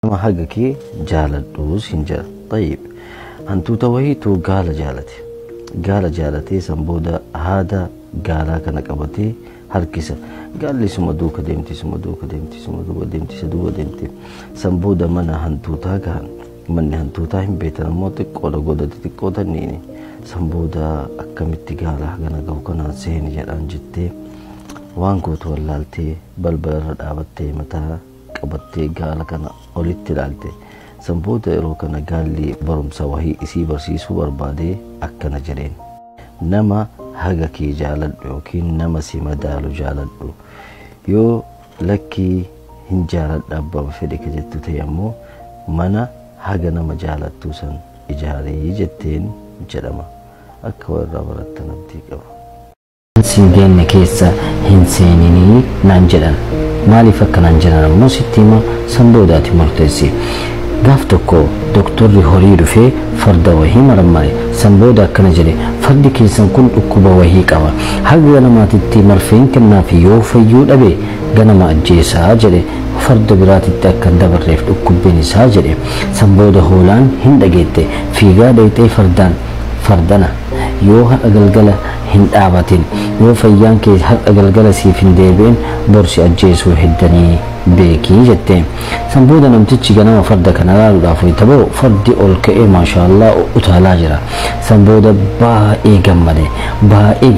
ما حقكي جالدوس هنجر طيب أنتو توهيتو قال جالتي سنبودا هذا قالا كان قبتي هركسة قال لي سمدوك ديمتي سنبودا منا هنتوتا كان من هنتوتا هم بيتنا موتك ولا قودة تقودة نيني سنبودا أكمتي قالا حقنا قوكنا سيني جران جتي وانكوت والالتي بلبل ردابتي متى قبتي قالا كان أوليتي لالتي سنبودا إرو كان قال لي برمسا وهي إسي برسيسو بربادي أكنا جرين نما هاقكي جالدو يوكين نما سيمدالو جالدو يو لكي هن جالد أبا فدك جتو تيامو منا هاقا نما جالدو سن إجاري جتين جرما أكوى الرابرة تنبتيك سنجين كيسا هنسينيني نانجلن مالي فكا نانجلن موسيتيما سنبوداتي مرتزي قافتوكو دكتور هوري رفي فرد وهي مرمري سنبودا كنجري فرد كيسان كن أكوبا وهي كوا حقا نما تتي مرفين كنا في يو فيود أبي غنما أجيسا جري فرد براتي تاكن دبر ريف أكوبيني ساجري سنبودا هولان هندقيتي في غاديتي فردنا يو هر أقلقلا هند آباتين يو فيان كي هر أقلقلا سيفين ديبين برسي أجيسو هدني بيكي جتين سنبودا نمتيجي غنما فرد كنالالو دافوي تبو فردي أولكئي ما شاء الله أتالا جرا سنبودا بائي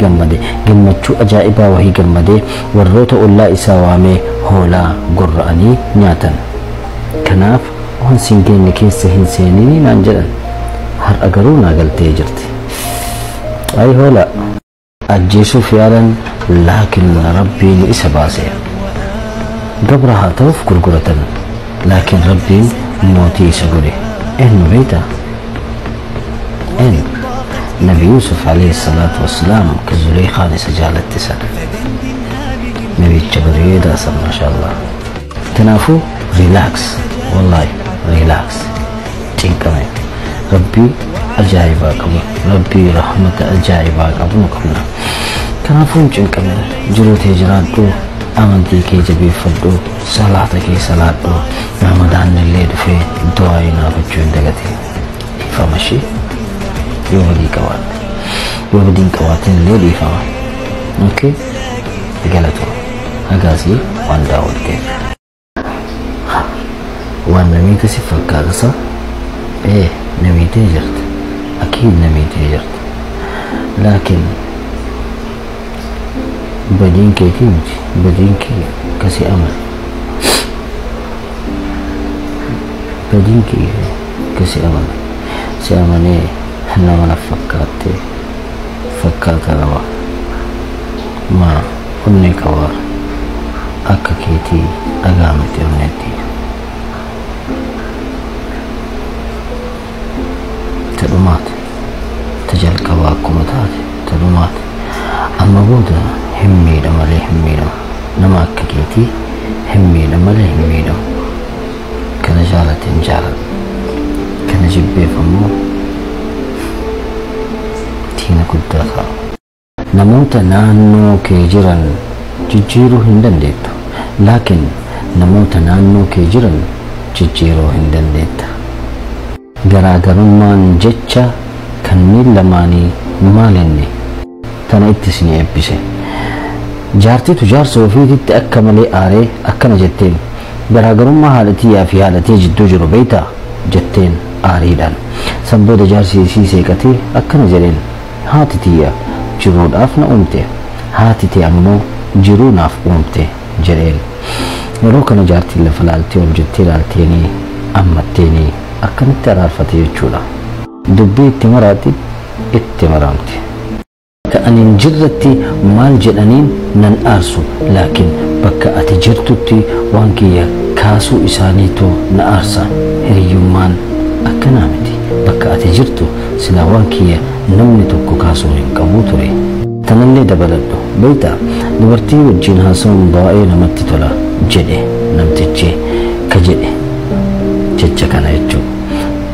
غمدي غمتشو أجائبا وهي غمدي وروتا أولا إساوامي هولا قرأني نياتن كناف وان سنجين نكيسة هنسينيني نانجلن هر أقرونا قلتي جرتي أي هولا أجيسو فعلا لكن ربي إسباسي قبرها توف قرقرة لكن ربي موتي سقولي إنه بيتا إن نبي يوسف عليه الصلاة والسلام كزليخة لسجالة تسال نبي جبريل أصلا ما شاء الله تنافو ريلاكس والله ريلاكس تنكمي ربي أجايبا قبل ربي رحمة أجايبا قبل مقبنا تنافو تنكمي جروتي جرادو أمنتي كي جبي فردو صلاتك صلاتو رمضان الليل في دعائنا بجون دقتي فمشي يوبدين كوات الليل فما اوكي قالتو هقاسي وان داود كيف وان نميت سفك كاغسا ايه نميتي جرت اكيد نميتي جرت لكن بدينكي تيمتي بدينكي كسي أمل بدينكي كسي أمل سي أمني حنا من فكات روا ما أني كوار أكا كيتي أقامتي أمنيتي تلومات تجل كواكمتاتي تلومات أما بودا هميدا مالي هميدا نما ككيتي هميدا مالي هميدا كان جالة كان جبي فمو تينا كداخا نموتا نانو كي جران جيجيرو هندن ديتا لكن نموتا نانو كي جران جيجيرو هندن ديتا غراغرمان جيتشا كنين لماني ماليني تانا اتسني ابسي جارتي تجار سوفيتي تأكملي آري أكنا جتين غراغرون ما حالتي يا في حالتي جدو جرو بيتا جتين آريدان سنبود جار سيسي سيكتي أكنا جرين هاتي تيا جرو دافنا أمتي هاتي تي أمو جرو ناف أمتي جرين يروكنا جارتي لفلالتي ومجتي لالتيني أمتيني أكنا ترارفتي يجولا دبي اتمراتي اتمرامتي كأن جرتي مال جلانين نن أرسو لكن بكا أتجرتتي وانكيا كاسو إسانيتو نأرسا هريومان أكنامتي بكا أتجرتو سلا وانكيا نمنتو كاسو هنكبوتوري تنالي دبلدو بيتا دبرتي وجين هاسون بائي نمتي تولا جده نمتجي كجده ججكنا يجو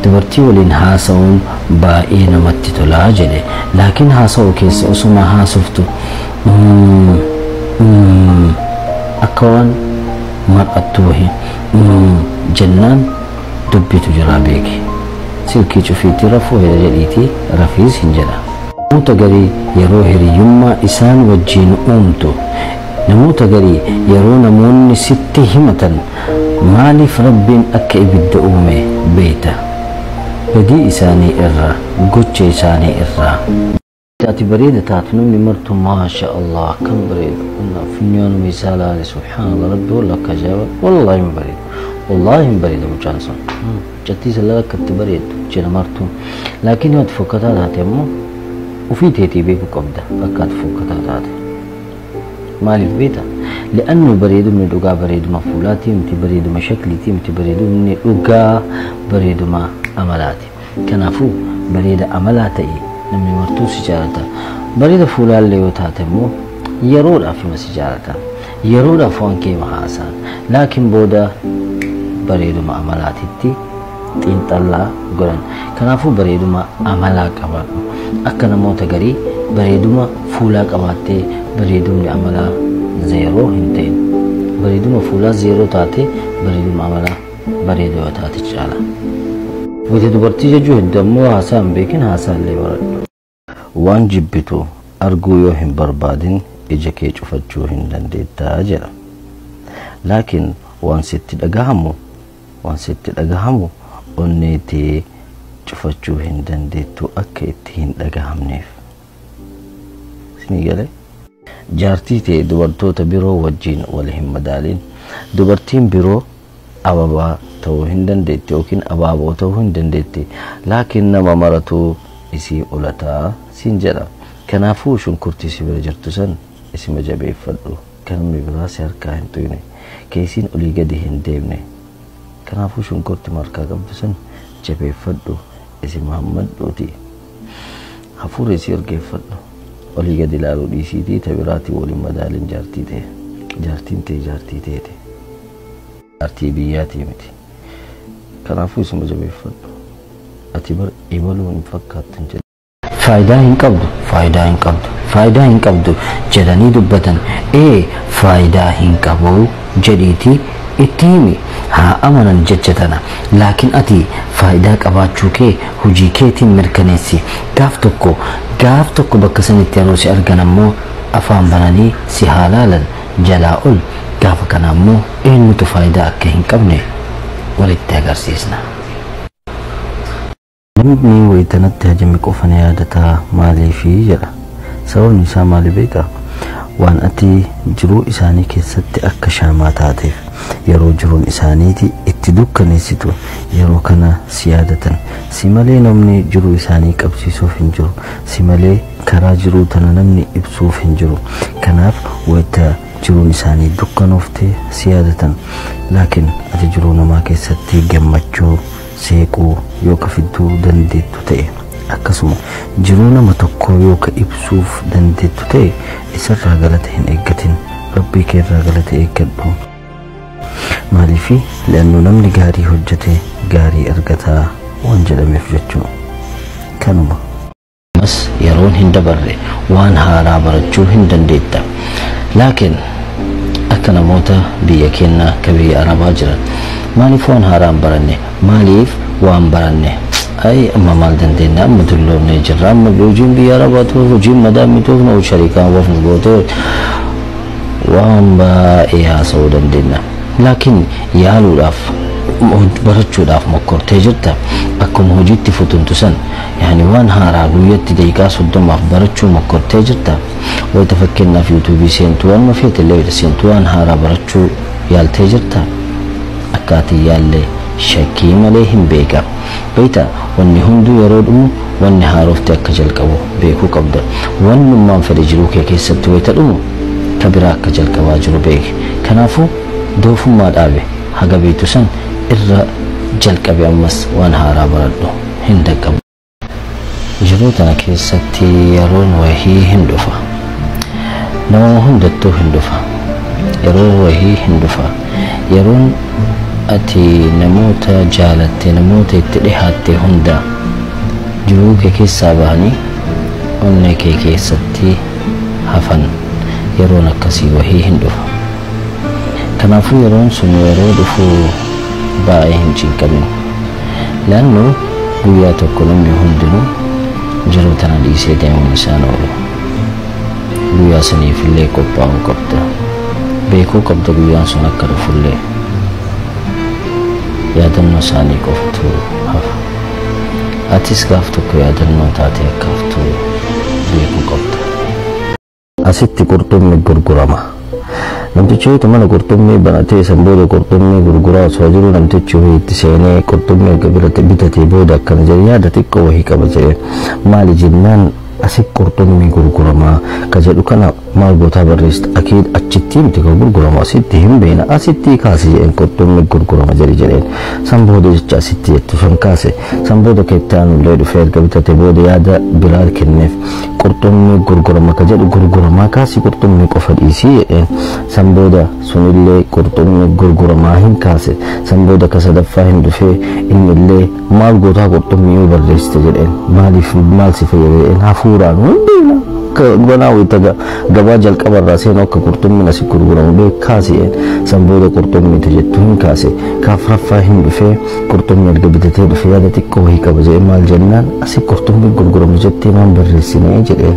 دبرتي ولين هاسون بائي نمتي تولا جده لكن هاسو كيس أسوما هاسفتو أكوان مرأتوه جنان dubbitu jira beeki silkii cufiitti rafuu jedhiiti rafiis hin jedha namoota garii yeroo hiriyyummaa isaan wajjiin uumtu namoota garii yeroo namoonni sitti himatan maaliif rabbiin akka ibidda uume beeta badii isaanii irra gocha isaanii irraa تأتي بريدة تاتنمني مرتو ما شاء الله كم بريد فنيون مثال على سبحان الله ربي والله كجاوة والله من بريد والله من بريد مجانسون جتي سلا كت بريد جنا مرتو لكن يوم تفكتها هاتي أمو وفي تيتي بيكو قبضة أكاد فكتها هاتي مالي في بيتا لأنه بريد من الأوقا بريد مفعولاتي متي بريد مشكلتي متي بريد من الأوقا بريد ما عملاتي كنافو بريد عملاتي namni martuu si jaalata bareeda fuulaallee yoo taate immoo yeroodhaaf ima si jaalata yeroodhaaf waan kee haasaan laakiin booda bareeduma amalaatitti xiinxallaa godhan kanaafuu bareeduma amalaa qabaadhu akka namoota garii bareeduma fuulaa qabaattee bareedumni amalaa zeeroo hin ta'in bareeduma fuulaa zeeroo taate bareeduma amalaa bareeda yoo taate caala wati dubartii jechuu heddammoo haasaan beekin haasaallee baradhu waan jibbitu arguu yoo hin barbaadin ija kee cufachuu hin dandeettaa jedha laakiin waan sitti dhagahamu onneetee cufachuu hin dandeettu akka itti hin dhagahamneef sinii galee jaartii ta'e dubartoota biroo wajjiin wal hin madaalin dubartiin biroo ababaa ta'uu hin dandeetti yookiin abaaboo ta'uu hin dandeetti laakiin nama maratu isii olataa siin jedha kanaafuu shunkurtii si bira jirtu san isima jabeeffadhu kan namni biraa si harkaa hin tuyne keessiin olii gadi hin deemne kanaafuu shunkurtii markaa qabdu san jabeeffadhu isima hammadhuuti hafuura isii orgeeffadhu olii gadi ilaaluu dhiisiitii ta biraatii waliin madaalin jaartiin ta'e jaartii ta'eeti jaartii biyyaatii miti kanaafuu isima jabeeffadhu ati bar imaluu hin fakkaattan jedha faayidaa hin qabdu jedhanii dubbatan faayidaa hin qabu jedhiiti itti himi haa amanan jecha tana laakiin ati faayidaa qabaachuu kee hojii keetiin mirkaneessi gaaf tokko bakka sanitti yeroo si argan ammoo afaan bananii si haalaalan jalaa ol gaafa kana ammoo eenyutu faayidaa akka hin qabne walitti agarsiisna namni waytanatti hajami qofan yaadataa maaliifi jedha sababni isaa maali beeka waan ati jiruu isaanii keessatti akka shaamaa taateef yeroo jiruun isaaniiti itti dukkaneessitu yeroo kana si yaadatan si malee namni jiruu isaanii qabsiisuuf hin jiru si malee karaa jiruu tana namni ibsuuf hin jiru kanaaf wayta jiruun isaanii dukkanooftee si yaadatan laakiin ati jiruu namaa keessatti gammachuu seequu yoo ka fidduu dandeettu ta'e akkasuma jiruu nama tokko yoo ka ibsuuf dandeettu ta'e isarraa galata hin eeggatin rabbii keerraa galata eeggadhu maaliifi le'annu namni gaarii hojjete gaarii argataa waan jedhameef jechuu kanuma mas yeroon hin dabarre waan haaraa barachuu hin dandeetta laakiin akka namoota biyya keenyaa ka biyya arabaa jiran maaliif waan haaraan baranne maaliif waan baranne ay amma maal dandeenya amma dulloomne jirra amma hojiin biyya arabaatu hojiin madaamituuf na shariikaan wafnu goote waan baay'ee haasa'uu dandeenya laakiin yaaluudhaaf barachuudhaaf mokkortee jirta akkuma hojiitti futuntu san yaani waan haaraa guyyatti daqiiqaa 30 barachuu mokkortee jirta wayita fakkeenyaaf yuutuubii seentu waan mafeetillee wayita seentu waan haaraa barachuu yaaltee jirta akkaatii yaallee shakkii malee hin beeka beeta wanni hunduu yeroo dhumu wanni haarofte akka jalqabu beekuu qabda wannummaan fedhe jiruu kee keessatti wayita dhumu ka biraa akka jalqabaa jiru beeki kanaafuu doofummaa dhaabe haga beetu san irra jalqabe ammas waan haaraa baradhu hin daqqabu jiruu tana keessatti yeroon wahii hin dhufa nama hundattuu hin dhufa yeroo wahii hin dhufa yeroon ati namoota jaalatte namoota itti dhihaatte hunda jiruu kee keessaa bahanii onnee kee keessatti hafan yeroon akkasii wahii hin dhufa kanaafuu yeroon sun yeroo dhufu baay'ee hin cinqamin لأنه guyyaa tokko namni hundinuu jiruu tana dhiisee deemuun isaan oolu. Guyyaa saniif illee qophaa'uu qabda. Beekuu qabda guyyaan sun akka dhufullee. Yaadannoo isaanii qofatu hafa. Atis gaaf tokko yaadannoo taatee akka haftu beekuu qabda. Asitti qurxummii gurgurama. Namtichi mana qurxummii banatee sanbooda qurxummii gurguraa osoo jiru namtichi itti seenee qurxummii erga bitatee booda akkana jedhee yaada xiqqoo wahii qaba jedhee maali jennaan asii qurxummii gurguramaa ka jedhu kana maal gootaa barreessita akiid achitti miti ka gurgurama asitti hin beena asitti kaase jedheen qurxummii gurgurama jedheen sanbooda jecha asitti jettu sun kaase sanbooda keettaan illee dhufee erga bitatee booda yaada biraa kenneef qurxummii gurgurama ka jedhu gurguramaa kaasii qurxummii qofa dhiisii jedheen sanbooda sunillee qurxummii gurguramaa hin kaase sanbooda ka sadaffaa hin dhufee innillee maal gootaa qurxummii yoo barreessite jedheen maaliif maal si fayyada jedheen hafuuraan hundina gona wita gabaa jalqabarraa seenuu akka qurxummiin asii gurguramu beekaasee sanbooda qurxummii jettu hin kaase kaafraffaa hin dhufee qurxummii erga bitatee dhufee yaada xiqqoo wahii qaba jedhee maal jennaan asii qurxummii gurguramu jettee maan barreessinee jedheen.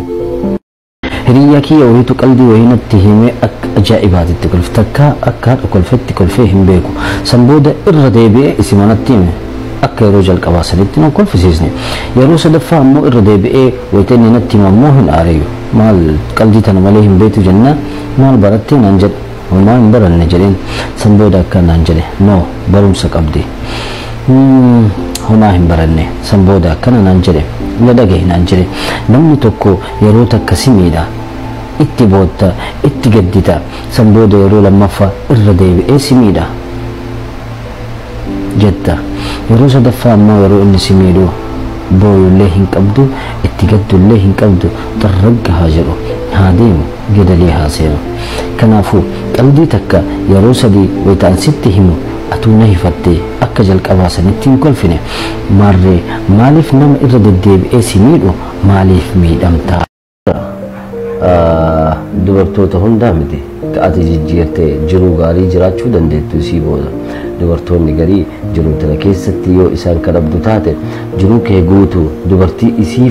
Hiriyaa kiyya wayiitu qalbii wayii natti himee akka ajaa'ibaatitti kolfte akka haadha kolfetti kolfee hin beeku sanbooda irra deebi'ee isi manatti hime. Akka yeroo jalqabaa sanitti nan kolfisiisne yeroo sadaffaa ammoo irra deebi'ee wayita inni natti hime ammoo hin aareeyyu maal qalbii tana malee hin beetu jennaan maal barattee naan jedhe homaa hin baranne jedheen sanbooda akka naan jedhe no barumsa qabdi homaa hin baranne sanbooda akkana naan jedhe na dhagahe naan jedhe namni tokko yeroo takka simiidha itti bootta itti gaddita sanbooda yeroo lammaffaa irra deebi'ee simiidha jetta yeroo sadaffaa ammoo yeroo inni simiidhu booyullee hin qabdu itti gaddullee hin qabdu xarragga haa jedhu haa deemu gedalee haa seenu kanaafuu qalbii takka yeroo sadii waytaan sitti himu atuu na hifattee akka jalqabaa sanitti hin kolfine maarree maaliif nama irra deddeebi'ee simiidhu maaliif miidhamtaa dubartoota hundaa miti ka ati jijjiirtee jiruu gaarii jiraachuu dandeettu isii booda dubartoonni garii jiruu tana keessatti yoo isaan kadhabdu taate jiruu kee guutuu dubartii isii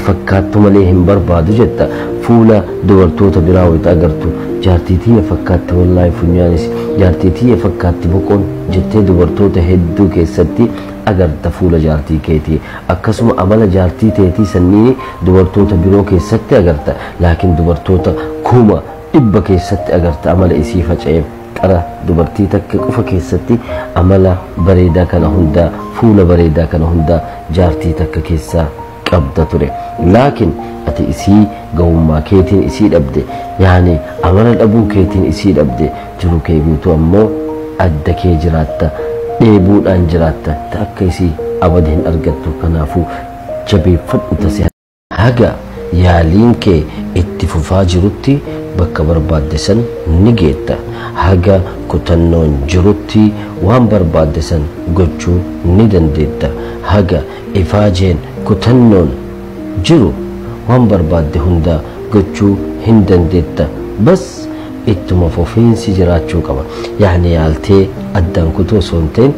fakkaattu malee hin barbaadu jetta fuula dubartoota biraa wayita agartu jaartii tiyya fakkaatti wallaahi funyaanis jaartii tiyya fakkaatti boqoon jettee dubartoota hedduu keessatti agarta fuula jaartii keetii akkasuma amala jaartii teetii sannii dubartoota biroo keessatti agarta laakiin dubartoota kuma dhibba keessatti agarta amala isii faca'ee qara dubartii takka qofa keessatti amala bareedaa kana hundaa fuula bareedaa kana hundaa jaartii takka keessaa qabda ture laakiin ati isii gahummaa keetiin isii dhabde yaani amala dhabuu keetiin isii dhabde jiruu kee guutuu ammoo adda kee jiraatta dheebuudhaan jiraatta akka isii abada hin argattu kanaafuu jabeeffadhu tase haga yaaliin kee itti fufaa jirutti bakka barbaadde san ni geetta haga kutannoon jirutti waan barbaadde san gochuu ni dandeetta haga ifaajeen kutannoon jiru waan barbaadde hundaa gochuu hin dandeetta bas ittuma fufiinsi jiraachuu qaba yaani yaaltee addaan kutuu osoo hin ta'in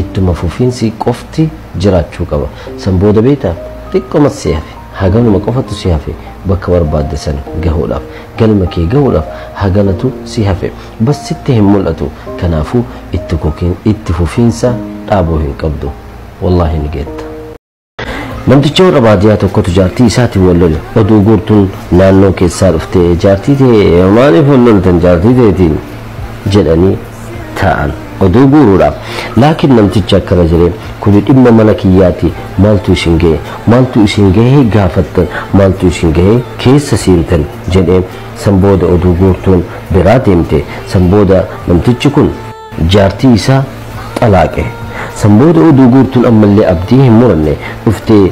ittuma fufiinsi qofti jiraachuu qaba san booda beektaa xiqqoma si hafe haganuma qofatu si hafe bakka barbaadde san gahuudhaaf galma kee gahuudhaaf haganatu si hafe bas sitti hin mul'atu kanaafuu itti fufiinsa dhaabuu hin qabdu wallaahi ni geetta. Namticha warra baadiyyaa tokkotu jaartii isaatiin wal lole oduu guurtuun naannoo keessaa dhuftee jaartii ta'e maaliif wal loltan jaartii ta'etiin jedhanii ta'an oduu guuruudhaaf laakiin namticha akkana jedhee kuni dhimma mana kiyyaati maaltu isin gahee gaafattan maaltu isin gahee keessa seentan jedhee san booda oduu guurtuun biraa deemte san booda namtichi kun jaartii isaa xalaaqe san booda oduu guurtuun ammallee abdii hin muranne dhuftee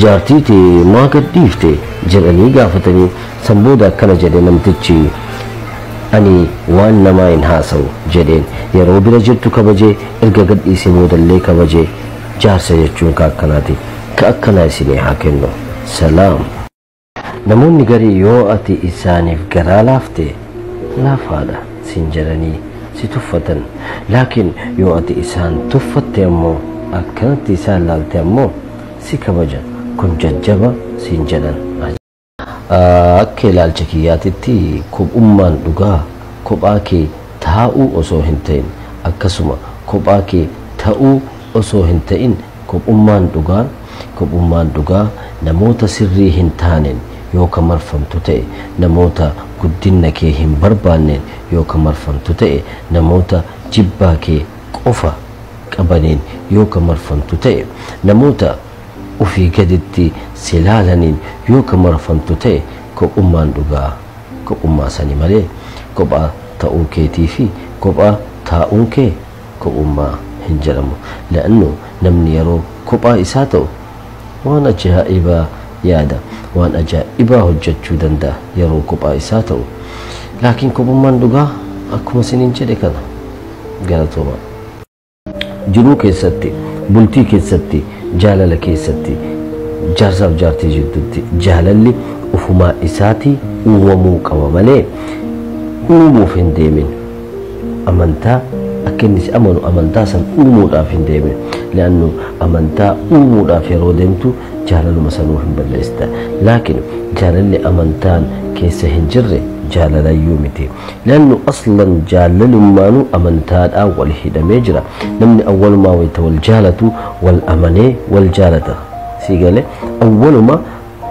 jaartii ta'e maa gadhiifte jedhanii gaafatanii san booda akkana jedhe namtichi ani waan namaa hin haasa'u jedheen yeroo bira jirtu kabajee erga gadhiise boodallee kabajee jaarsa jechuun ka akkanaati ka akkanaa isinii haa kennu salaam. Namoonni garii yoo ati isaaniif garaa laafte laafaadha sin jedhanii si tuffatan laakiin yoo ati isaan tuffatte ammoo akkanatti isaan laalte ammoo si kabaja kun jajjaba siin jedhan. Akka ilaalcha kiyyaatitti kophummaan dhugaa kophaa kee taa'uu osoo hin ta'in akkasuma kophaa kee ta'uu osoo hin ta'in kophummaan dhugaa namoota sirrii hin taaneen yoo ka marfamtu ta'e namoota guddina kee hin barbaanneen yoo ka marfamtu ta'e namoota jibbaa kee qofa qabaniin yoo ka marfamtu ta'e namoota ufii gaditti silaalaniin yoo ka marfamtu ta'e kophummaan dhugaa kophummaa sani malee kophaa ta'uu keetii fi kophaa taa'uun kee kophummaa hin jedhamu. La'annu namni yeroo kophaa isaa ta'u waan ajaa'ibaa yaada waan ajaa'ibaa hojjechuu danda'a yeroo kophaa isaa ta'u. Laakiin kophummaan dhugaa akkuma isiniin jedhe kana galatooma. Jiruu keessatti bultii keessatti jaalala keessatti jaarsaaf jaartii jidduutti jaalalli ufumaa isaatii uumamuu qaba malee uumuuf hin deemin. Amantaa akka inni amanu amantaa san uumuudhaaf hin deemin. La'annu amantaa uumuudhaaf yeroo deemtu jaalaluma sanuu hin balleessita. Laakiin jaalalli amantaan keessa hin jirre jaalalayyuu miti. La'annu aslan jaalalummaanuu amantaadhaan wal hidhamee jira. Namni awwalumaa wayita wal jaalatu wal amanee wal jaalata. Siigale awwaluma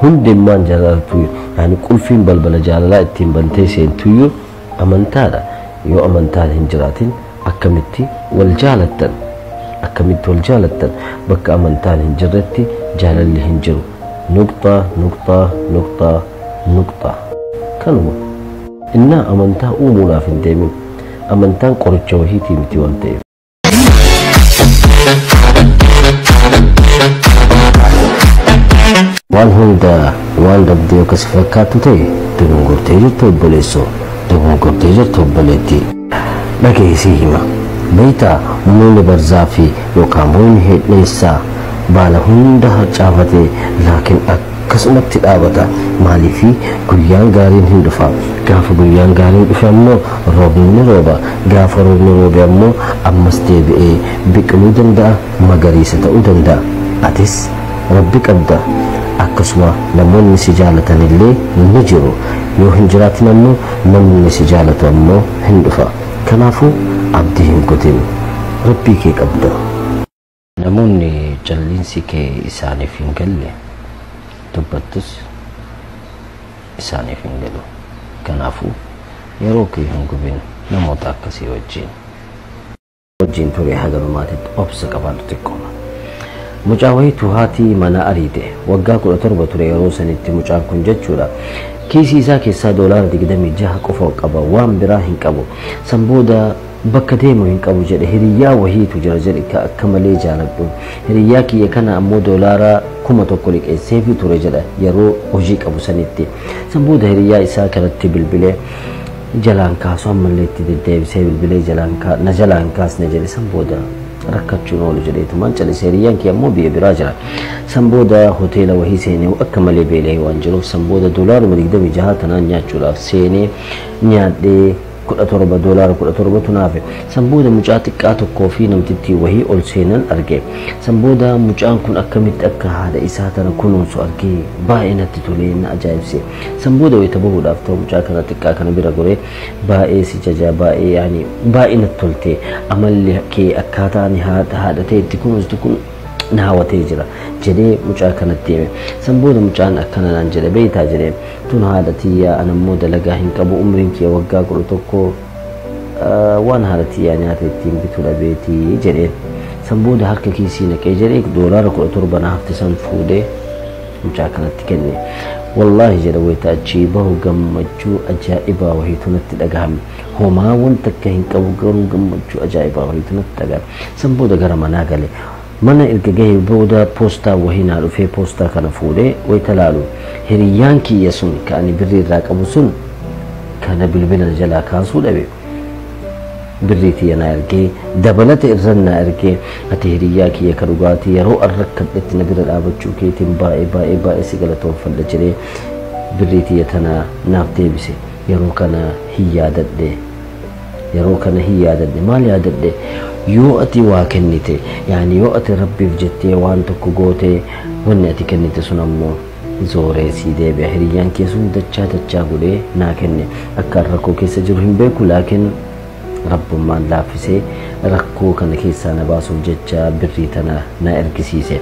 hundummaan jaalatu yaani qulfiin balbala jaalalaa ittiin bantee seentuyyuu amantaadha. Yoo amantaan hin jiraatin akkamitti wal jaalattan bakka amantaan hin jirretti jaalalli hin jiru. Nuqxaa kanuma innaa amantaa uumuudhaaf hin deemin. Amantaan qoricha wahiitii miti waan ta'eef. Waan hunda waan dhabdee akkas fakkaatu ta'e dogongortee jirtu obboleessoo dogongortee jirtu obboleettii. Dhageessii hima beektaa muunni barzaafi yookaan muunni hedheessaa baala hunda harcaafatee laakiin akkasumatti dhaabata. Maaliifi guyyaan gaariin hin dhufa. Gaafa guyyaan gaariin dhufe ammoo roobni ni rooba. Gaafa roobni roobe ammoo ammas deebi'ee biqiluu danda'a, magariisa ta'uu danda'a. Atis rabbi qabda. Akkasuma namoonni si jaalatan illee ni jiru. Yoo hin jiraatin ammoo namni si jaalatu ammoo hin dhufa. Kanaafuu abdii hin kutin rabbii kee qabda. Namoonni jallinsi kee isaaniif hin galle dubbattus isaaniif hin galu. Kanaafuu yeroo kee hin gubin namoota akkasii wajjin ture haga dhumaatitti obsa qabaatu xiqqooma. Mucaa wayitu haati mana ariite waggaa 17 ture yeroo sanitti mucaan kun jechuudha. Kiisii isaa keessaa doolaara 26 qofa qaba waan biraa hin qabu. San booda bakka deemu hin qabu jedhe hiriyyaa wahiitu jira jedhe akka malee jaaladhu. Hiriyyaa kiyya kana ammoo doolaara 1,000 liqeesseefi ture jedha yeroo hojii qabu sanitti. San booda hiriyyaa isaa kanatti bilbilee jalaan kaasu ammallee itti deddeebisee bilbilee na jalaan kaasne jedhe. San booda rakkachuun oolu jedheetumaan callisee hiriyyaan kiyya ammoo biyya biraa jira. San booda hoteela wahii seenee akka malee beela'ee waan jiruuf san booda doolaaruma 26 tanaan nyaachuudhaaf seenee nyaadhee 17 doolaara 17 tunaafe. San booda mucaa xiqqaa tokkoo fi namtittii wahii ol seenan arge. San booda mucaan kun akkamitti akka haadha isaa tana kunuunsu argee baay'ee natti tolee na ajaa'ibse. San booda wayita bahuudhaaf ta'u mucaa kana xiqqaa kana bira goree baay'ee si jajaa baay'ee natti tolte. Amalli kee akkaataa ani haadha ta'e itti kunuunstu kun na hawwatee jira jedhee mucaa kanatti hime. San booda mucaan akkana naan jedhe beeytaa jedheen tun haadha tiyyaa anammoo dalagaa hin qabu umriin kee waggaa 11 waan haadha tiyyaa nyaata ittiin bitu dhabeetii jedheen. San booda harka kiisii naqee jedhee doolaara 17 na hafte san fuudhee mucaa kanatti kenne. Wallaahi jedha wayita achii bahu gammachuu ajaa'ibaa wahiitu natti dhagahame. Homaa wanta akka hin qabu garuu gammachuu ajaa'ibaa wahiitu natti dhagahame. San booda gara manaa gale. Mana erga gahee booda poostaa wahii naa dhufee poostaa kana fuudhee wayita laalu hiriyyaan kiyya sun kan ani birrii irraa qabu sun kana bilbila jalaa kaasuu dhabe. Birrii tiyya na ergee dabalata irra na ergee ati hiriyyaa kiyya ka dhugaatii yeroo arrakkadhetti na bira dhaabachuu keetiin baay'ee si galatoomfadha jedhee birrii tiyya tana naaf deebise. Yeroo kana hin yaadadhe maal yaadadhe yoo ati waa kennite yaani yoo ati rabbiif jettee waan tokko goote wanni ati kennite sun ammoo zooree sii deebi'a hiriyyaan kee sun dachaa godhee naa kenne akka rakkoo keessa jiru hin beeku laakiin rabbummaan laaffisee rakkoo kana keessaa na baasuuf jecha birrii tana na ergisiise.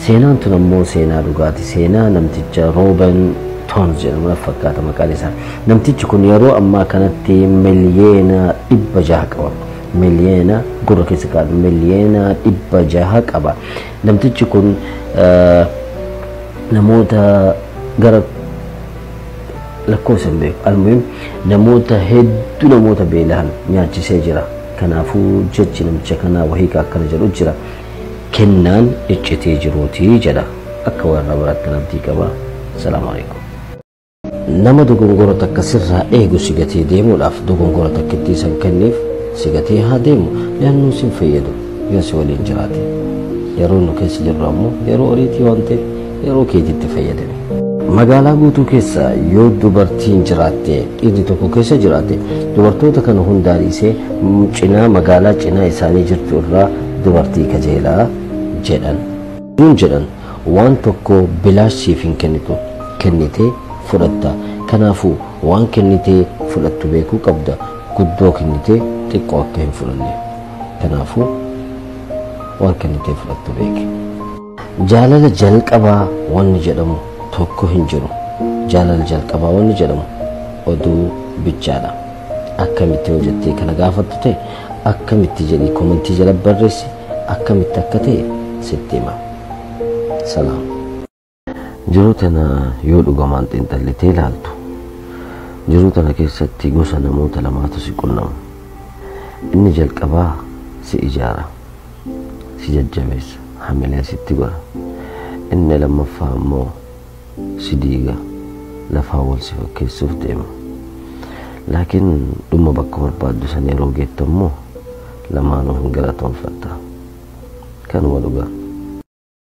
Seenaan tun ammoo seenaa dhugaati. Seenaa namticha Rooben Toons jedhamu na fakkaata maqaan isaa. Namtichi kun yeroo ammaa kanatti miliyeena 600 qaba. Miliyeena gurra keessa qabu miliyeena 600 qaba. Namtichi kun namoota gara lakkoofsa hin beeku. Almuhim namoota hedduu namoota beelahan nyaachisee jira. Kanaafuu jechi namicha kanaa wahii akkana jedhu jira. Kennaan iccitee jiruutii jedha. Akka warra biraatti namtii qaba. Salaamu alaikum. Nama dogongora takka sirraa eegu sigatee deemuudhaaf dogongora takka itti isan kenniif sigatee haa deemu. Yaannuu sin fayyadu yoo si waliin jiraate. Yeroo nu keessa jirru ammoo yeroo horiitii waan ta'eef yeroo keetitti fayyadame. Magaalaa guutuu keessa yoo dubartiin jiraatte dhiirri tokko keessa jiraate dubartoota kana hundaa dhiisee cinaa magaalaa cinaa isaanii jirtu irraa dubartii kajeelaa jedhan. Kun jedhan waan tokko bilaashiif hin kennitu kennitee fudhatta. Kanaafuu waan kennitee fudhattu beekuu qabda. Guddoo kennitee xiqqoo akka hin fudhanne. Kanaafuu waan kennitee fudhattu beeki. Jaalala jalqabaa wanni jedhamu tokko hin jiru. Jaalala jalqabaa wanni jedhamu oduu bichaadha. Akkamitti hojjettee kana gaafattu ta'e akkamitti jedhii komentii jala barreessi akkamitti akka ta'e sitti hima. Salaam. Jiruu tana yoo dhugamaan xiinxallitee ilaaltu jiruu tana keessatti gosa namoota lamaatu si qunnamu. Inni jalqabaa si ijaara, si jajjabeessa, hamilee sitti godha. Inni lammaffaa ammoo si diiga, lafaa wal si fakkeessuuf deema. Laakiin dhuma bakka barbaaddu san yeroo geettu ammoo lamaanuu hin galatoonfatta. Kanuma dhugaa.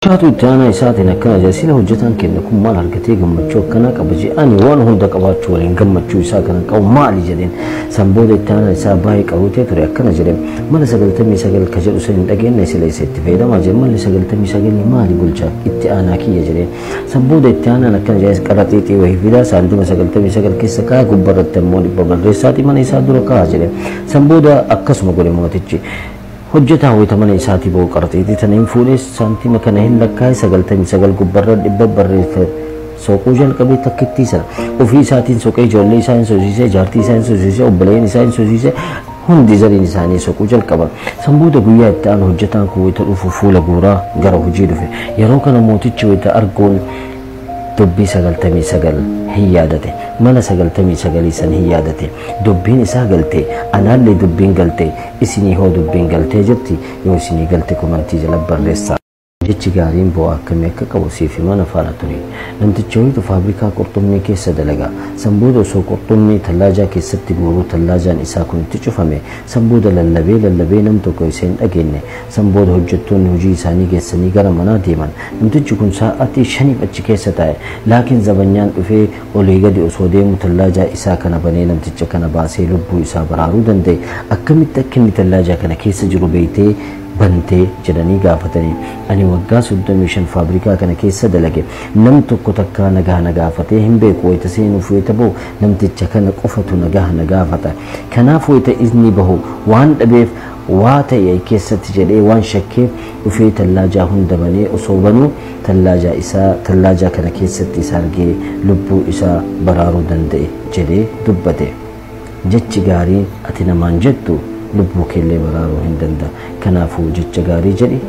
Shaatu itti aanaa isaatiin akkana jedha sila hojjetaan kenna kun maal argatee gammachuu akkanaa qaba jedhanii waan hunda qabaachuu waliin gammachuu isaa kana qabu maali jedheen san booda itti aanaa isaa baay'ee qaruutee ture akkana jedheen mala 99 ka jedhu san hin dhageenye sila isa itti fayyadamaa jedhe malli 99 maali bulchaa itti aanaa kiyya jedheen san booda itti aanaan akkana jedhe qaraxiixii wahii fidaa saantima 99 keessa kaa gubbarratti ammoo dhibba barreessaatii mana isaa dura kaa jedheen san booda akkasuma godhe mootichi. Hojjetaa wayita mana isaatii ba'u qaraxiixii tana hin fuudhee saantima kana hin lakkaa'e 99 gubbarra dhibba barreeffate soquu jalqabee takkitti sana ofii isaatiin soqee ijoollee isaa hin sosiisee jaartii isaa hin sosiisee obboleeyyan isaa hin sosiisee hundi zariin isaanii soquu jalqaban. San booda guyyaa itti aanu hojjetaan kun wayita dhufu fuula guuraa gara hojii dhufe yeroo kana mootichi wayita arguun dubbii 99 hin yaadate mana 99 san hin yaadate dubbiin isaa galte anaallee dubbiin galte isinii hoo dubbiin galtee jirti yoo isinii galte komentii jala barreessaa. Jechi gaariin bu'aa akkamii akka qabu siif mana faana ture. Namtichi wayitu faabrikaa qurxummii keessa dalagaa. San booda osoo qurxummii tallaajaa keessatti guuruu tallaajaan isaa kun itti cufame. San booda lallabee nam tokko isa hin dhageenye. San booda hojjettoonni hojii isaanii geessanii gara manaa deeman. Namtichi kun sa'aatii 5 achi keessa taa'e. Laakiin zabanyaan dhufee olii gadi osoo deemu tallaajaa isaa kana banee namticha kana baasee lubbuu isaa baraaruu danda'e. Akkamitti akka inni tallaajaa kana keessa jiru beeytee bantee jedhanii gaafatanii ani waggaa 35 faabrikaa kana keessa dalage nam tokko takka nagaa na gaafatee hin beeku wayita seenuuf wayita bahu namticha kana qofatu nagaa na gaafata kanaaf wayita izni bahu waan dhabeef waa ta'e keessatti jedhee waan shakkeef dhufee tallaajaa hunda banee osoo banuu tallaajaa kana keessatti isa argee lubbuu isaa baraaruu danda'e jedhee dubbate jechi gaarii ati namaan jettu lubbuu keellee baraaruu hin danda'a. Kanaafuu jecha gaarii jedhi.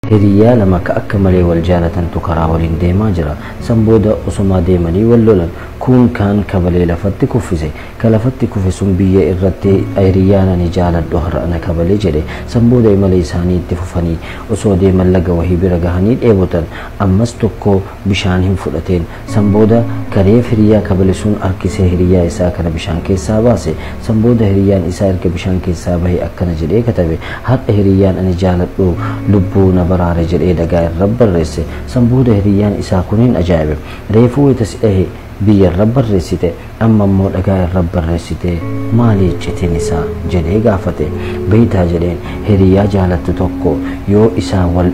Hiriyaa lama akka malee wal jaalatantu karaa waliin deemaa jira. San booda osuma deemanii wal lolan kun kaan kabalee lafatti kuffise. Ka lafatti kufe sun biyya irratti hiriyaan ani jaaladhu har'a ana kabalee jedhe. San booda imala isaanii itti fufanii osoo deeman laga wahii bira gahanii dheebotan ammas tokko bishaan hin fudhateen. San booda kareef hiriyaa kabale sun harkisee hiriyaa isaa kana bishaan keessaa baase. San booda hiriyaan isaa erga bishaan keessaa bahe akkana jedhee katabe har'a hiriyaan ani jaaladhu lubbuu na baraare jedhee dhagaa irra barreesse. San booda hiriyyaan isaa kuniin ajaa'ibe. Reefuu tas'ee biyya irra barreessite amma immoo dhagaa irra barreessite maali iccitiin isaa jedhee gaafate. Beeytaa jedheen hiriyyaa jaalattu tokko yoo isaa wal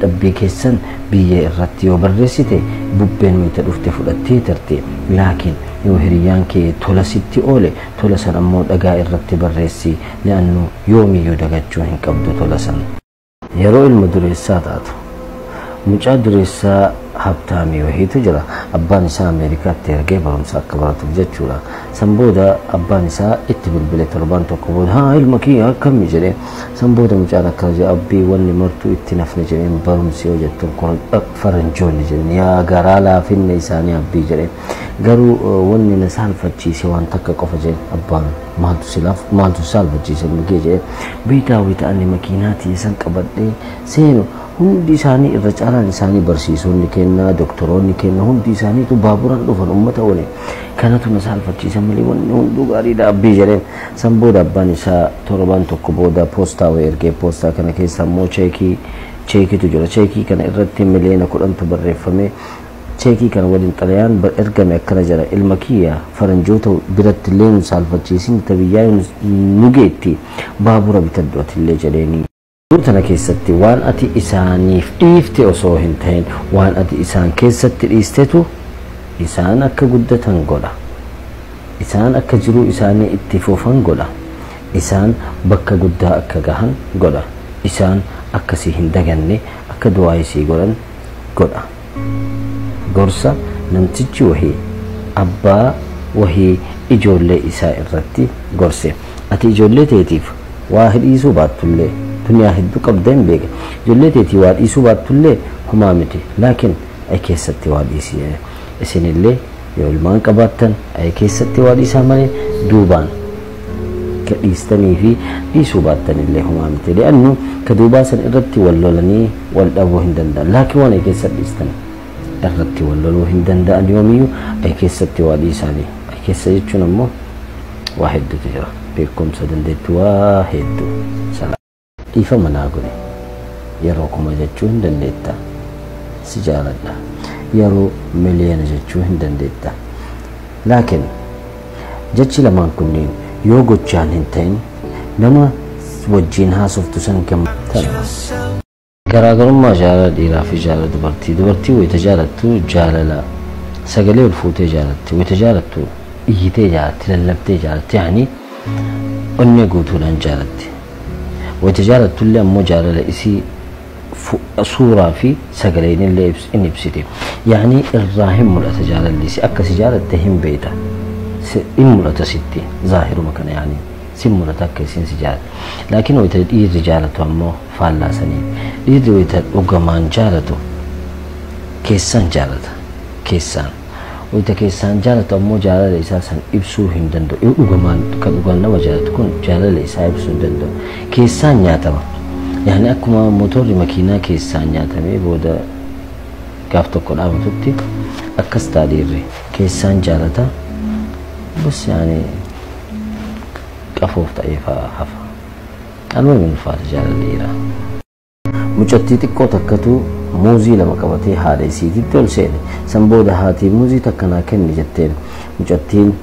dhabbii keessan biyya irratti yoo barreessite bubbeen wayita dhufte fudhattee turte. Laakiin yoo hiriyyaan kee tola sitti oole tola san ammoo dhagaa irratti barreessi li'annu yoomiyyuu dagachuu hin qabdu tola san. Yeroo ilma dureessaa taatu mucaa dureessaa habtaamii wahiitu jira. Abbaan isaa Ameerikaatti ergee barumsa akka baratuuf jechuudha. San booda abbaan isaa itti bilbile torban tokko booda haa ilma kiyya akkamii jedhee san booda mucaan akkana jedhe abbii wanni martuu itti nafne jedheen barumsi yoo jettu faranjoonni jedhen yaa garaa laafinne isaanii abbii jedheen garuu wanni na saalfachiise waan takka qofa jedhen abbaan maaltu saalfachiise migee jedheen beeytaa wayita'anni makiinaatii san qabadhee seenu hundi isaanii irra caalaan isaanii barsiisonni kenna doktoroonni kenna hundi isaaniitu baaburaan dhufan ummata oole kanatu na saalfachiisan malee wanni hunduu gaariidha abbii jedheen. San booda abbaan isaa torban tokko booda poostaa wayii ergee poostaa kana keessa immoo cheekiitu jira. Cheekii kana irratti miliyoona 10tu barreeffame. Cheekii kana waliin xalayaan ergame akkana jira ilma kiyya faranjoota biratti illee nu saalfachiisin tabiyyaa nu geetti baabura bitadhu atillee jedheeni. Tana keessatti waan ati isaaniif dhiifte osoo hin ta'in waan ati isaan keessatti dhiistetu isaan akka guddatan godha. Isaan akka jiruu isaanii itti fufan godha. Isaan bakka guddaa akka gahan godha. Isaan akkasii hin daganne akka du'aa isii godhan godha. Gorsa namtichi wahii abbaa wahii ijoollee isaa irratti gorse. Ati ijoollee teetiif waa hidhiisuu baattullee duniyaa hedduu qabdeen beeka. Ijoollee teetii waa dhiisuu baattullee humaa miti. Laakiin ay keessatti waa dhiisii isinillee yoo ilmaan qabaattan ay keessatti waa dhiisaa malee duubaan ka dhiistanii fi dhiisuu baattanillee humaa miti. Li'annu ka duubaa san irratti wal lolanii wal dhabuu hin danda'an. Laakiin waan ay keessatti dhiistan irratti wal loluu hin danda'an yoomiyyuu ay keessatti waa dhiisanii. Ay keessa jechuun ammoo waa hedduutu jira. Beekumsa dandeettu waa hedduu. Dhiifa manaa godhe yeroo kuma jechuu hin dandeetta. Si jaaladha yeroo miliyoona jechuu hin dandeetta. Laakiin jechi lamaan kunneen yoo gochaan hin ta'in nama wajjiin haasoftu san gammadan. Garaagarummaa jaalala dhiiraa fi jaalala dubartii. Dubartii wayita jaalattu jaalala sagalee ol fuutee jaalatti. Wayita jaalattu iyyitee jaalatti, lallabtee jaalatti. Yaani onnee guutuudhaan jaalatti. Wayita jaalattu illee ammoo jaalala isii suuraa fi sagaleen illee in ibsite. Yaani irraa hin mul'ata jaalalli isii akkasi jaalatte hin beekta. In mul'ata sitti zaahiruma kana yaani si mul'ata akka isiin si jaalatte. Laakiin wayita dhiirri jaalatu ammoo faallaasanii. Dhiirri wayita dhugamaan jaalatu keessaan jaalata. Keessaan wayita keessaan jaalatu ammoo jaalala isaa san ibsuu hin danda'u. Yoo dhugamaan kan dhugaan nama jaalatu kun jaalala isaa ibsuu hin danda'u. Keessaan nyaatama. Yaani akkuma motorri makiinaa keessaan nyaatamee booda gaaf tokko dhaabatutti akkas ta'a dhiirri keessaan jaalata. Bus yaani qafoof ta'ee hafa. Anuma min ulfaata jaalalli dhiiraa. Mucattii xiqqoo takkatu muuzii lama qabatee haadha isiititti ol seene. San booda haati muuzii takkanaa kenni jetteen. Mucattiin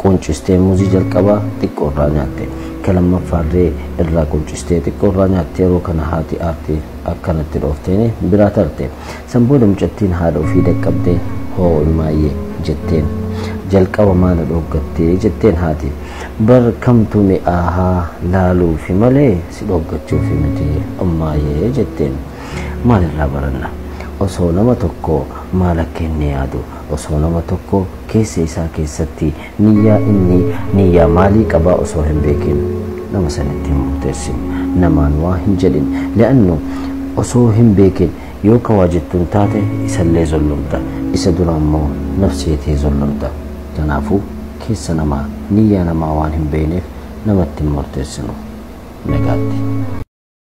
quncistee muuzii jalqabaa xiqqoo irraa nyaatte. Kalammaffaallee irraa quncistee xiqqoo irraa nyaatte. Yeroo kana haati aartii akkanatti dhoofteen biraa tarte. San booda mucattiin haadha ofii dhaqqabdee hoo ilmaayyee jetteen. Jalqaba maala dhoggattee jetteen haati. Bar kamtu mi'aahaa laaluufi malee si dhoggachuufi miti ammaayyee jetteen. Maalirraa baranna? Osoo nama tokko maal akka inni yaadu, osoo nama tokko keessa isaa keessatti niyyaa inni niyyaa maalii qabaa osoo hin beekin nama sanitti hin murteessin. Namaan waa hin jedhin. Li'annu osoo hin beekin yoo ka waa jettuun taate isallee zollomta. Isa dura ammoo nafseetii zollomta. Kanaafuu keessa namaa niyyaa namaa waan hin beekneef namatti hin murteessinu. Nagaatti.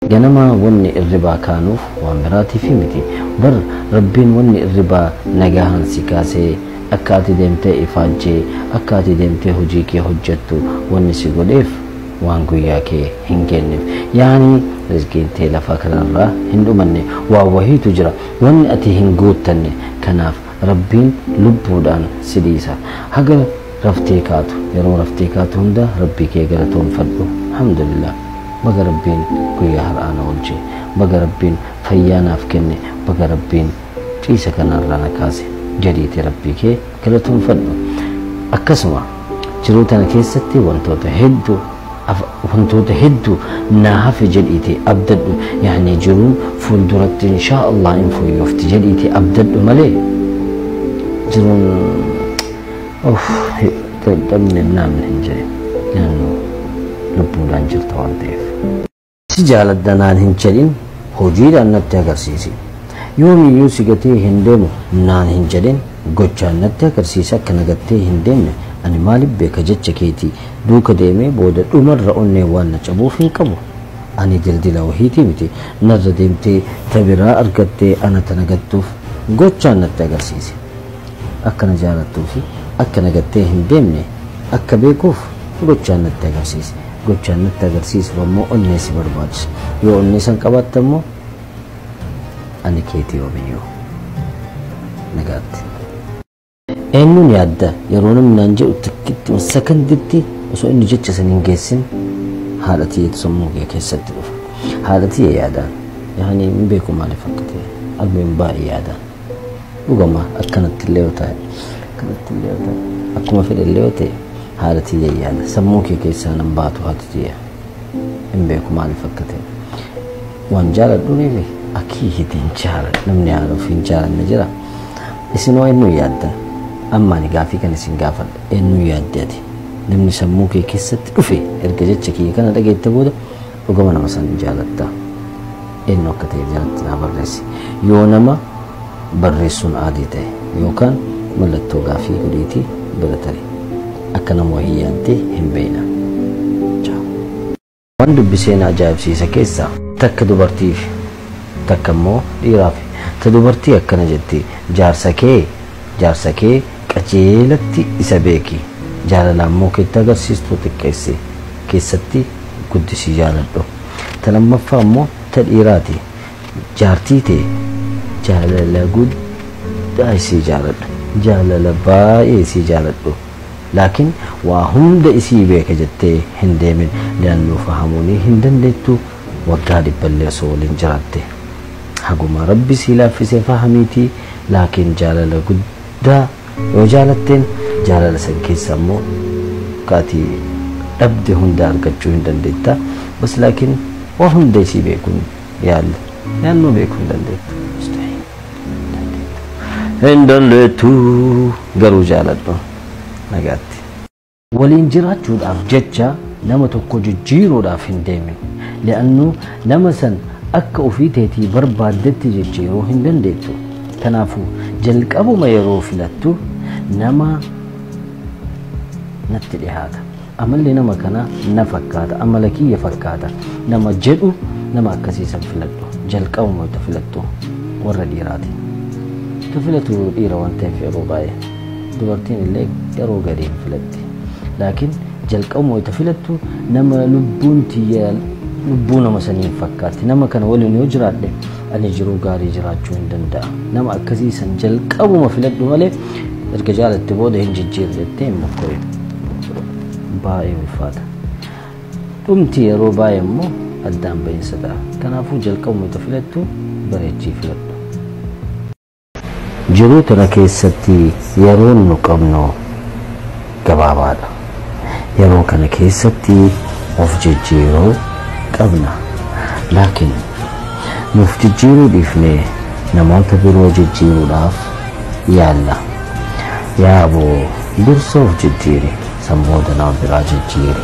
Ganama wanni irribaa kaanuuf waan biraatiif miti. Bar rabbiin wanni irribaa nagahaan si kaasee akka ati deemtee ifaajjee akka ati deemtee hojii kee hojjettu wanni si godheef waan guyyaa kee hin kenneef yaani rizqiin tee lafa kanarraa hin dhumanne waa wahiitu jira wanni ati hin guuttanne kanaaf rabbiin lubbuudhaan si dhiisa haga raftee kaatu yeroo raftee kaatu hunda rabbii kee galatoonfadhu alhamdulillah baga rabbiin guyyaa har'aa na oolche baga rabbiin fayyaa naaf kenne baga rabbiin ciisa kanarraa na kaase jedhiite rabbii kee galatoonfadhu akkasuma jiruu tana keessatti wantoota hedduu naa hafe jedhiite abdadhu yaani jiruun fuulduratti inshaa Allah in fooyyofti jedhiite abdadhu malee jiruun dadhabne namni hin jedhe naannoo lubbuudhaan jirta waan ta'eef si jaaladha naan hin jedhin hojiidhaan natti agarsiisi yoomiyyuu si gatee hin deemu naan hin jedhin gochaan natti agarsiisa akka na gattee hin deemne ani maaliif beeka jecha keetii duuka deemee booda dhumarra onnee waan na cabuuf hin qabu ani dildila wahiitii miti narra deemtee tabiraa argattee ana tana gattuuf gochaan natti agarsiisi akka na jaalattuufi akka na gattee hin deemne akka beekuuf gochaan natti agarsiisi gochaan natti agarsiisu ammoo onnee si barbaachisa yoo onnee san qabaatte ammoo ani keetii yoomiyyuu nagaatti eenyuun yaadda yeroo namni naan jedhu takkitti sakanditti osoo inni jecha san hin geessin haadha tiyyeetu sammuu kee keessatti dhufa haadha tiyye yaadaan yaani hin beeku maaliif akka ta'e albeen baay'ee yaadaan dhugama akkanatti illee yoo ta'e akkuma fedhe illee yoo ta'e haadha tiyye yaada sammuu kee keessaa nan baatu haadha tiyye hin beeku maaliif akka ta'e waan jaaladhu niifi akii hitiin jaaladha namni haadha ofii hin jaalanne jira isinoo eenyuun yaadda amma ani gaafii kan isin gaafadha eenyuun yaadde ati namni sammuu kee keessatti dhufe erga jecha kiyya kana dhageette booda dhugama nama san jaalatta eenyu akka ta'e jalatti naa barreessi yoo nama barreessuun aadii ta'e yookaan mallattoo gaafii godhiitii bira tarii akka nama wahii yaaddee hin beekna waan dubbiseen ajaa'ibsiisa keessaa takka dubartiif takka immoo dhiiraaf ta dubartii akkana jetti jaarsa kee qajeelatti isa beeki jaalala ammoo keetti agarsiistuu xiqqeesse keessatti guddisii jaaladhu ta lammaffaa ammoo ta dhiiraati jaartii ta'e jaalala guddaa isii jaaladhu jaalala baay'ee isii jaaladhu laakiin waa hunda isii beeka jettee hin deemin li'annoo fahamuunii hin dandeettu waggaa dhibballee osoo waliin jiraatte haguma rabbi sii laaffisee fahamiitii laakiin jaalala guddaa yoo jaalatteen jaalala san keessa ammoo kaatii dhabde hunda argachuu hin dandeetta bas laakiin waa hunda isii beekuun yaannoo beekuu hin dandeettu hin dandeettu garuu jaaladhu nagaatti waliin jiraachuudhaaf jecha nama tokko jijjiiruudhaaf hin deemin li'annuu nama san akka ofii teetii barbaaddetti jijjiiruu hin dandeettu kanaafuu jalqabuma yeroo filattu nama natti dhihaata amalli nama kana na fakkaata amala kiyya fakkaata nama jedhu nama akkasiisan filadhu jalqabuma itti filattu warra dhiiraati itti filatu dhiira waan ta'eef yeroo baay'ee dubartiin illee yeroo gadi hin filatti laakiin jalqabuma itti filattu nama lubbuun tiyya lubbuu nama saniin fakkaatti nama kana waliin yoo jiraadhe ani jiruu gaarii jiraachuu hin danda'a nama akkasiisan jalqabuma filadhu malee erga jaalatte booda hin jijjiirre jettee hin mokkore baay'ee ulfaata dhumti yeroo baay'ee immoo addaan ba'iinsa ta'a kanaafuu jalqabuma itti filattu bareechii filadhu jiruu tana keessatti yeroon nu qabnu gabaabaadha yeroo kana keessatti of jijjiiruu qabna laakiin nuuf jijjiiruu dhiifnee namoota biroo jijjiiruudhaaf yaalla yaa aboo dursa of jijjiiri sammooda nama biraa jijjiiri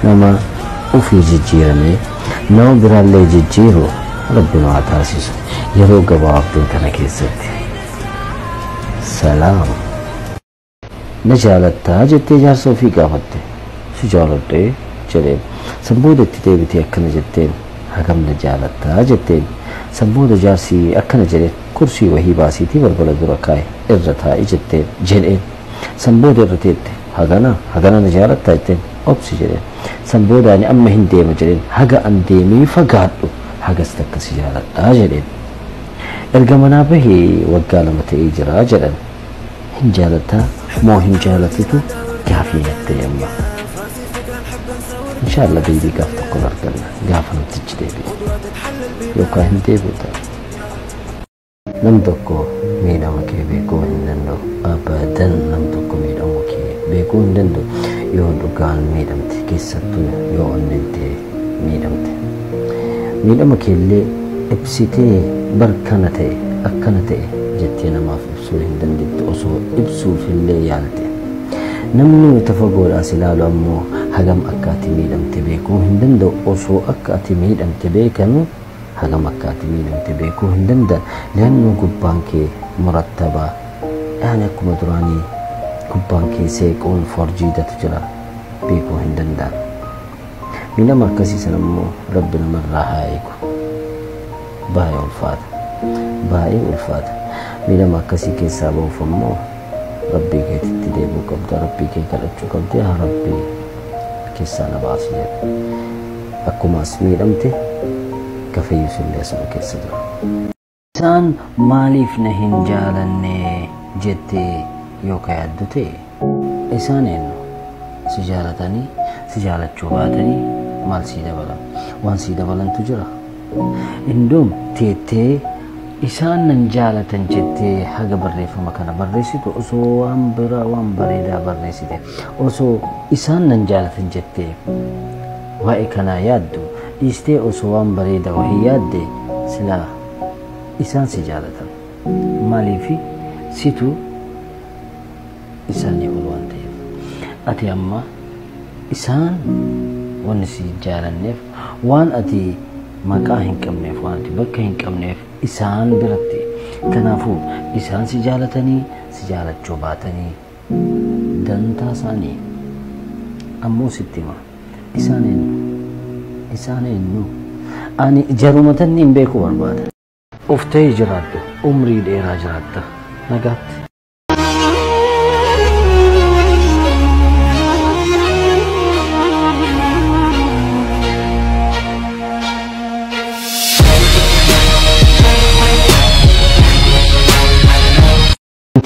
nama ofii jijjiirame nama biraallee jijjiiru rabbi nu haa taasisu yeroo gabaabduu kana keessatti salaam na jaalattaa jettee jaarsa ofii gaafatte si jaaladhee jedheen sanbooda itti deebitee akkana jetteen hagam na jaalattaa jetteen sanbooda jaarsi akkana jedheen kursii wahii baasiitii balbala dura kaa'e irra taa'i jetteen jedheen sanbooda irra teette hagana na jaalattaa jetteen obsi jedheen san boodaan amma hin deema jedheen haga an deemee fagaadhu hagas takka si jaaladhaa jedheen erga manaa bahee waggaa 2 ta'ee jira jedhan hin jaalataa moo hin jaalatitu gaafii natti amma inshallah beebii gaaf tokko arganna gaafa namtichi deebi'e yookaan hin deebi'u nam tokko miidhama kee beekuu hin danda'u abadan nam tokko miidhama kee beekuu hin danda'u yoo dhugaan miidhamte keessattuu yoo onnentee miidhamte miidhama keellee ibsitee barkana ta'e akkana ta'e jettee namaaf ibsuu hin dandeettu osoo ibsuuf illee yaalte namni tafagoodhaas ilaalu ammoo hagam akka ati miidhamte beekuu hin danda'u osoo akka ati miidhamte beekanu hagam akka ati miidhamte beekuu hin danda'an leannoo gubbaan kee murattabaa yaani akkuma duraanii gubbaan kee seequun forjiidatu jira beekuu hin danda'an miidhama akkasiisan ammoo rabbi namarraa haa eegu baay'ee ulfaata miidhama akkasii keessaa ba'uuf ammoo rabbii keetitti deebuu qabda rabbii kee kadhachuu qabda yaa rabbii keessaa na baasi jedhe akkuma as miidhamte gafayyus illee asuma keessa jira isaan maaliif na hin jaalanne jettee yoo ka yaaddu ta'e isaan eenyu si jaalatanii si jaalachuu baatanii maal sii dabalan waan sii dabalantu jira indoom teettee isaan nan jaalatan jettee haga barreeffama kana barreessitu osoo waan bira waan bareedaa barreessite osoo isaan nan jaalatan jettee waa'ee kanaa yaaddu dhiistee osoo waan bareedaa wahii yaadde silaa isaan si jaalatan maaliifi situ isaanii ol waan ta'eef ati amma isaan wanni si jaalanneef waan ati maqaa hin qabneef waan ati bakka hin qabneef isaan biratti kanaafuu isaan si jaalatanii si jaalachuu baatanii dantaa isaanii ammoo sitti hima isaan eenyu ani jarumatan hin beeku barbaada of ta'ee jiraadhu umrii dheeraa jiraatta nagaatti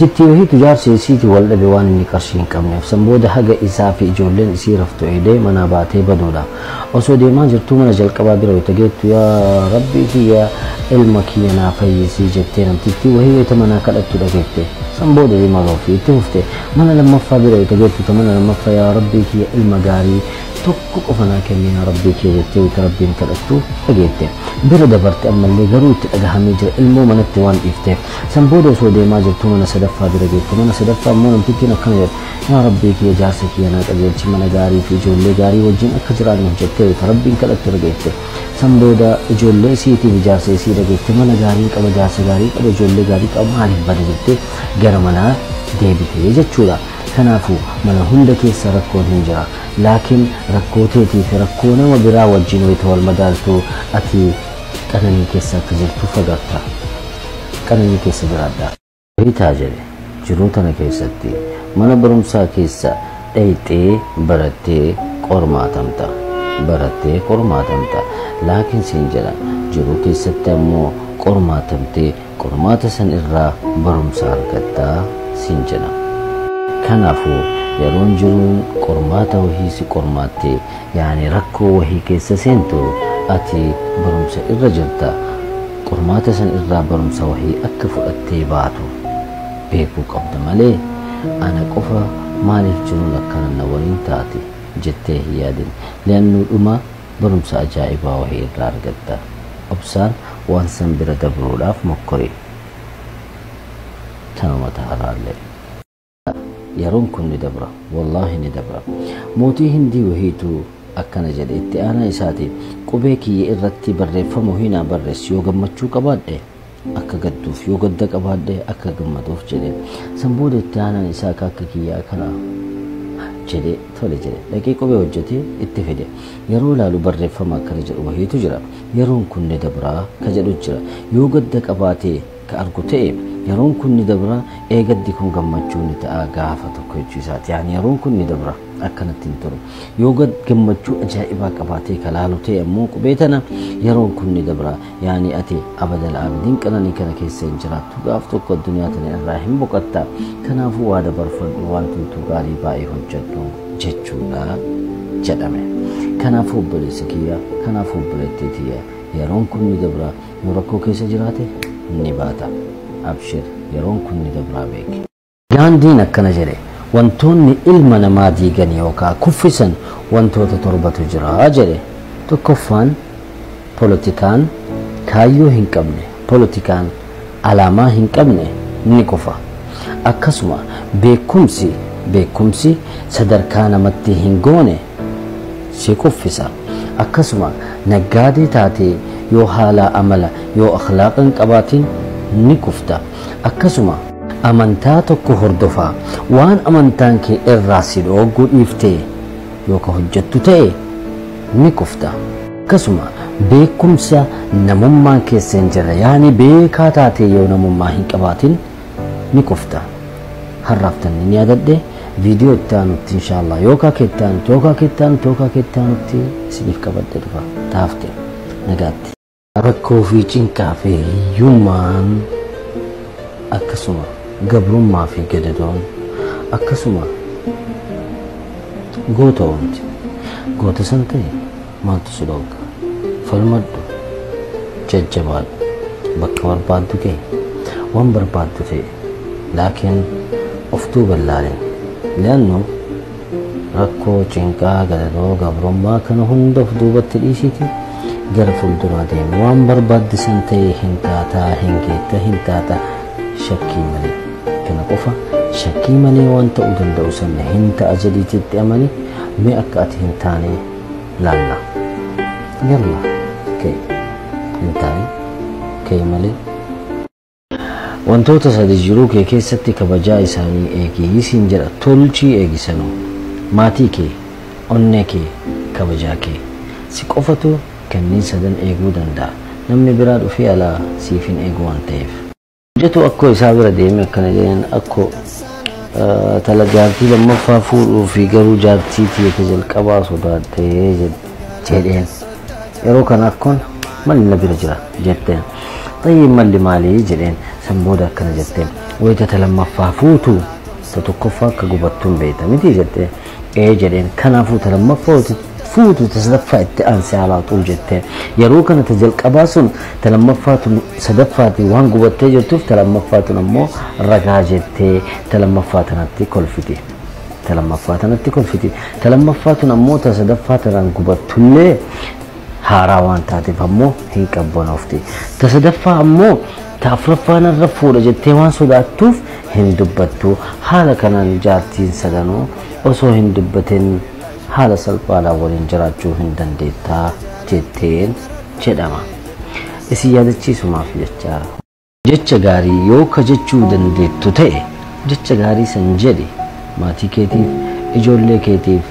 Titti wahii tujaarsi isiiti wal dhabe waan inni qarshii hin qabneef san booda haga isaa fi ijoolleen isii raftu eedee manaa baatee baduudha osoo deemaa jirtuu mana jalqabaa bira yoo tageettu yaa rabbii kiyya ilma kiyya naa fayyisii jettee namtitti wahii wayita manaa kadhattu dhageette san booda deemaa ofii itti hufte mana lammaffaa bira yoo tageettu ta mana lammaffaa yaa rabbii kiyya ilma gaarii tokko qofa naa kenni yaa rabbii kiyya jettee wayita rabbiin kadhattu dhageette bira dabarte ammallee garuu itti dhagahamee jira ilmoo manatti waan dhiifteef san booda osoo deemaa jirtuu mana sadaffaa bira geette mana sadaffaa ammoo namtittiin akkana jedhe yaa rabbii kiyya jaarsa kiyya naa qajeelchi mana gaarii fi ijoollee gaarii wajjin akka jiraannuuf jettee wayita rabbiin kadhattu dhageette san booda ijoollee isiitiif jaarsa isii dhageette mana gaarii qaba jaarsa gaarii qaba ijoollee gaarii qaba maaliif bada jettee gara manaa deebitee jechuudha kanaafuu mana hunda keessa rakkoon hin jira laakiin rakkoo teetii fi rakkoo nama biraa wajjin wayita wal madaaltu ati qananii keessa akka jirtu fagaatta qananii keessa jiraadha hiitaa jedhe jiruu tana keessatti mana barumsaa keessa dhayxee barattee qormaatamta laakiin siin jedha jiruu keessatti ammoo qormaatamtee qormaata san irraa barumsa argattaa siin jedha kanaafuu yeroon jiruun qormaata wahii si qormaattee yaani rakkoo wahii keessa seentu ati barumsa irra jirta qormaata san irraa barumsa wahii akka fudhattee baatu beekuu qabda malee ana qofa maaliif jiruun akkana na waliin taate jettee hin yaadin leannuu dhuma barumsa ajaa'ibaa wahii irraa argatta obsaan waan san bira dabruudhaaf mokkori tanuma taharaallee yeroon kun ni dabra wallaahi ni dabra mootii hindii wahiitu akkana jedhe itti aanaa isaati qubee kiyya irratti barreeffama hinaa barreessi yoo gammachuu qabaadhe akka gadduuf yoo gadda qabaadhe akka gammaduuf jedhe san booda itti aanaan isaa akka kiyyaa kana jedhe tole jedhe dhaqee qubee hojjetee itti fide yeroo laalu barreeffama akkana jedhu wahiitu jira yeroon kun ni dabraa ka jedhu jira yoo gadda qabaatee ka argu ta'e yeroon kun ni dabra eegaddi kun gammachuu ni ta'a gaafa tokko jechuusaati yaani yeroon kun ni dabra akkanatti hin turu yoo gammachuu ajaa'ibaa qabaatee kalaalu ta'e ammoo qubeetana yeroon kun ni dabra yaani ati abadal abdiin qananii kana keessa hin jiraattu gaaf tokko addunyaa tana irraa hin boqatta kanaafuu waa dabarfadhu waan tuntuu gaarii baay'ee hojjedhu jechuudha jedhame kanaafuu obboleessa kiyya kanaafuu obboleettii tiyya yeroon kun ni dabra yoo rakkoo keessa jiraate ni baata abshir yeroon kun ni dabraa beeki gaandiin akkana jedhe wantoonni ilma namaa diigan yookaan kuffisan wantoota torbatu jira jedhe tokkoffaan poolitikaan kaayyoo hin qabne poolitikaan alaamaa hin qabne ni kufa akkasuma beekumsi sadarkaa namatti hin goone si kuffisa akkasuma naggaadee taatee yoo haala amala yoo akhlaaqan qabaatiin ni kufta akkasuma amantaa tokko hordofaa waan amantaan kee irraa si dhooguu dhiiftee yoo ka hojjettu ta'e ni kufta akkasuma beekumsa namummaan keessa hin jirre yaani beekaa taatee yoo namummaa hin qabaatin ni kufta har'aaf tan ni yaadadhe viidiyoo itti aanutti inshaallah yookaa keettaanutti isiniif qabadhe dhufa taafte nagaatti rakkoo fi cinqaa fi hiyyummaan akkasuma gabrummaa fi gadadoon akkasuma goota wanti goota san ta'e maaltu si dhooga falmadhu jajjabaadhu bakka barbaaddu ga'e waan barbaaddu ta'e laakiin of duuba ilaalin leannu rakkoo cinqaa gadadoo gabrummaa kana hunda of duubatti dhiisiti gara fuulduraa deemu waan barbaaddisan ta'e hin taataa hin geetta hin taata shakkii malee kana qofa shakkii malee waan ta'uu danda'u sana hin ta'a jedhiititti amani mee akka ati hin taane laalla yalla kee hin taane kee malee wantoota sadii jiruu kee keessatti kabajaa isaanii eegii siin jedha tolchii eegisanuu maatii kee onnee kee kabajaa kee si qofatu kanneen sadan eeguu danda'a namni biraa dhufee alaa siif hin eegu waan ta'eef jetu akkoo isaa bira deeme akkana jedhan akkoo tala jaartii lammaffaa fuudhuu fi garuu jaartii tiyya jalqabaa sodaattee jedheen yeroo kana akkoon malli na bira jira jetteen xayyii malli maalii jedheen san booda akkana jetteen wayita ta lammaffaa fuutu ta tokkoffaa akka gubattuun beeyta miti jettee jedheen kanaafuu ta lammaffaa fuutu ta sadaffaa itti aansee haalaa xuul jettee yeroo kana ta jalqabaa sun ta lammaffaa sadaffaati waan gubattee jirtuuf ta lammaffaa ammoo ragaa jettee ta lammaffaa tanatti kolfiti ta lammaffaa ammoo ta sadaffaa tanaan gubattullee haaraa waan taateef ammoo hin qabbanofti ta sadaffaa ammoo ta afuraffaan irra fuudha jettee waan sodaattuuf hin dubbattu haala kanaan jaartiin sadanuu osoo hin dubbatin haala salphaadhaan waliin jiraachuu hin dandeettaa jetteen jedhama isin yaadachiisumaaf jecha gaarii yoo ka jechuu dandeettu ta'e jecha gaarii san jedhi maatii keetiif ijoollee keetiif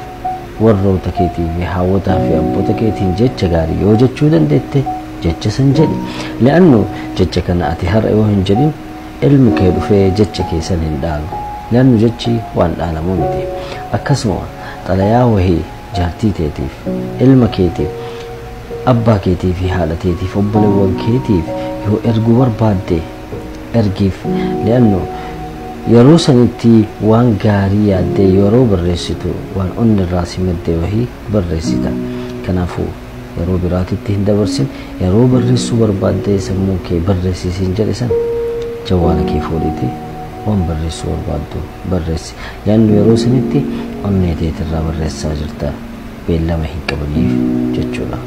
warroota keetiif haawwataa fi abboota keetiin jecha gaarii yoo jechuu dandeette jecha san jedhi le'annu jecha kana ati har'a yoo hin jedhin ilmi kee dhufee jecha keessan hin dhaalu le'annu jechi waan dhaalamuu miti akkasuma xalayaa wahii jaartii teetiif ilma keetiif abbaa keetii fi haadha teetiif obboleewwan keetiif yoo erguu barbaadde ergiif le'annu yeroo sanitti waan gaarii yaaddee yeroo barreessitu waan onni irraa si madde wahii barreessita kanaafuu yeroo biraatitti hin dabarsin yeroo barreessuu barbaaddee sammuu kee barreessisiin jedhe san jawwaala kee fuudhiti waan barreessuu barbaaddu barreessi le'annu yeroo sanitti onnee teetirraa barreessaa jirta beellama hin qabaniif jechuudha